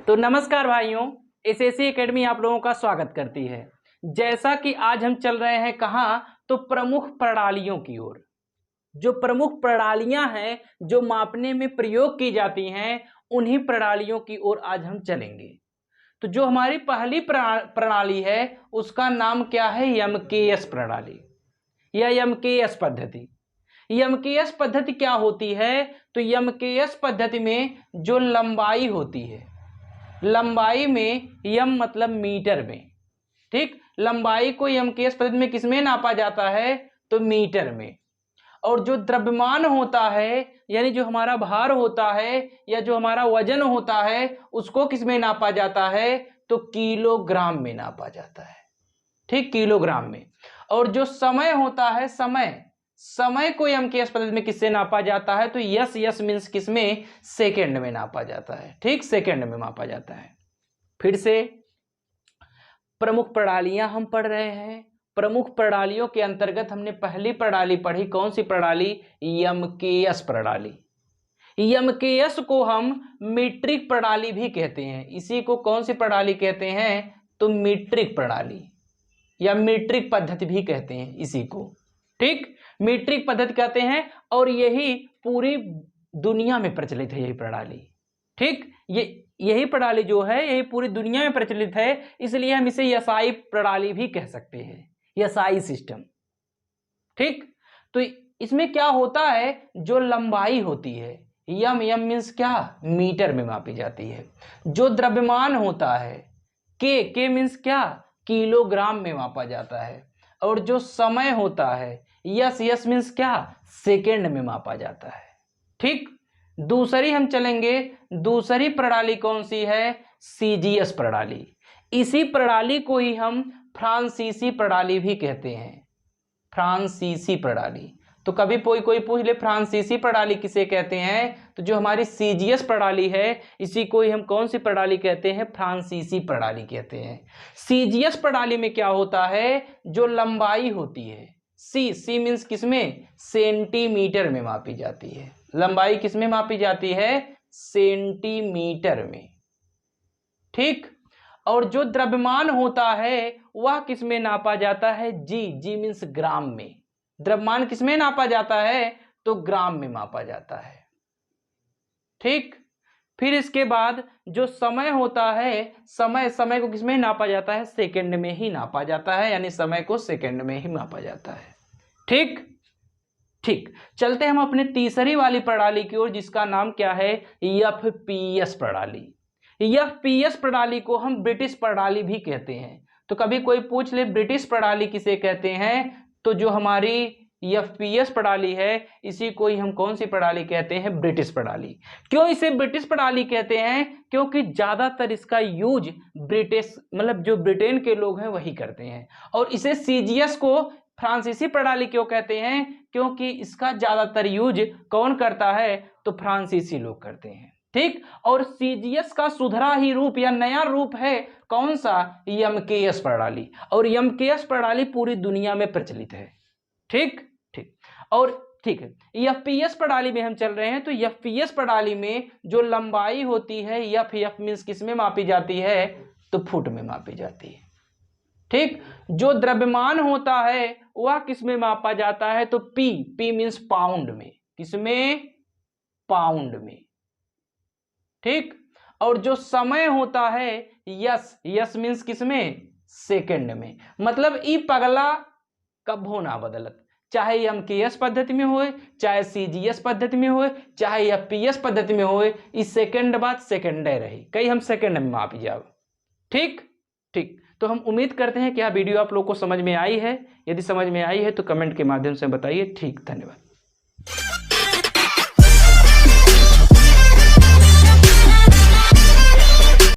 तो नमस्कार भाइयों, एसएससी एकेडमी आप लोगों का स्वागत करती है। जैसा कि आज हम चल रहे हैं कहाँ, तो प्रमुख प्रणालियों की ओर। जो प्रमुख प्रणालियां हैं जो मापने में प्रयोग की जाती हैं, उन्हीं प्रणालियों की ओर आज हम चलेंगे। तो जो हमारी पहली प्रणाली है उसका नाम क्या है? एमकेएस प्रणाली या एमकेएस पद्धति। एमकेएस पद्धति क्या होती है? तो एमकेएस पद्धति में जो लंबाई होती है, लंबाई में यम मतलब मीटर में, ठीक, लंबाई को एमकेएस पद्धति में किसमें नापा जाता है? तो मीटर में। और जो द्रव्यमान होता है, यानी जो हमारा भार होता है या जो हमारा वजन होता है, उसको किसमें नापा जाता है? तो किलोग्राम में नापा जाता है, ठीक, किलोग्राम में। और जो समय होता है, समय को एमकेएस पद्धति में किससे नापा जाता है? तो यस मीन्स किसमें? सेकंड में नापा जाता है, ठीक, सेकंड में मापा जाता है। फिर से प्रमुख प्रणालियां हम पढ़ रहे हैं। प्रमुख प्रणालियों के अंतर्गत हमने पहली प्रणाली पढ़ी, कौन सी प्रणाली? एमकेएस प्रणाली। एमकेएस को हम मीट्रिक प्रणाली भी कहते हैं। इसी को कौन सी प्रणाली कहते हैं? तो मीट्रिक प्रणाली या मीट्रिक पद्धति भी कहते हैं इसी को, ठीक, मीट्रिक पद्धति कहते हैं। और यही पूरी दुनिया में प्रचलित है यही प्रणाली, ठीक, यही प्रणाली जो है यही पूरी दुनिया में प्रचलित है, इसलिए हम इसे एसआई प्रणाली भी कह सकते हैं, एसआई सिस्टम, ठीक। तो इसमें क्या होता है? जो लंबाई होती है, यम मीन्स क्या? मीटर में मापी जाती है। जो द्रव्यमान होता है, के मीन्स क्या? किलोग्राम में मापा जाता है। और जो समय होता है, यस मीन्स क्या? सेकेंड में मापा जाता है, ठीक। दूसरी हम चलेंगे, दूसरी प्रणाली कौन सी है? सीजीएस प्रणाली। इसी प्रणाली को ही हम फ्रांसीसी प्रणाली भी कहते हैं, फ्रांसीसी प्रणाली। तो कभी कोई पूछ ले फ्रांसीसी प्रणाली किसे कहते हैं? तो जो हमारी सीजीएस प्रणाली है, इसी को ही हम कौन सी प्रणाली कहते हैं? फ्रांसीसी प्रणाली कहते हैं। सीजीएस प्रणाली में क्या होता है? जो लंबाई होती है, सी मीन्स किसमें? सेंटीमीटर में मापी जाती है। लंबाई किसमें मापी जाती है? सेंटीमीटर में, ठीक। और जो द्रव्यमान होता है वह किसमें नापा जाता है? जी मीन्स ग्राम में। द्रव्यमान किसमें नापा जाता है? तो ग्राम में मापा जाता है, ठीक। फिर इसके बाद जो समय होता है, समय को किसमें नापा जाता है? सेकंड में ही नापा जाता है, यानी समय को सेकंड में ही मापा जाता है, ठीक। चलते हैं हम अपने तीसरी वाली प्रणाली की ओर, जिसका नाम क्या है? एफपीएस प्रणाली। एफपीएस प्रणाली को हम ब्रिटिश प्रणाली भी कहते हैं। तो कभी कोई पूछ ले ब्रिटिश प्रणाली किसे कहते हैं? तो जो हमारी एफपीएस प्रणाली है, इसी को ही हम कौन सी प्रणाली कहते हैं? ब्रिटिश प्रणाली। क्यों इसे ब्रिटिश प्रणाली कहते हैं? क्योंकि ज्यादातर इसका यूज ब्रिटिश मतलब जो ब्रिटेन के लोग हैं वही करते हैं। और इसे सीजीएस को फ्रांसीसी प्रणाली क्यों कहते हैं? क्योंकि इसका ज्यादातर यूज कौन करता है? तो फ्रांसीसी लोग करते हैं, ठीक। और सीजीएस का सुधरा ही रूप या नया रूप है कौन सा? एमकेएस प्रणाली। और एमकेएस प्रणाली पूरी दुनिया में प्रचलित है, ठीक। और ठीक है, एफपीएस प्रणाली में हम चल रहे हैं। तो एफपीएस प्रणाली में जो लंबाई होती है, एफ मीन्स किसमें मापी जाती है? तो फुट में मापी जाती है, ठीक। जो द्रव्यमान होता है वह किसमें मापा जाता है? तो पी मीन्स पाउंड में। किसमें? पाउंड में, ठीक। और जो समय होता है, यस मीन्स किसमें? सेकंड में। मतलब ई पगला कभो ना बदलत, चाहे एमकेएस पद्धति में हो, चाहे सीजीएस पद्धति में हो, चाहे एफपीएस पद्धति में हो, इस सेकंड बाद सेकंड रही, कहीं हम सेकंड में मापी जाओ, ठीक। तो हम उम्मीद करते हैं कि यह वीडियो आप लोग को समझ में आई है। यदि समझ में आई है तो कमेंट के माध्यम से बताइए, ठीक। धन्यवाद।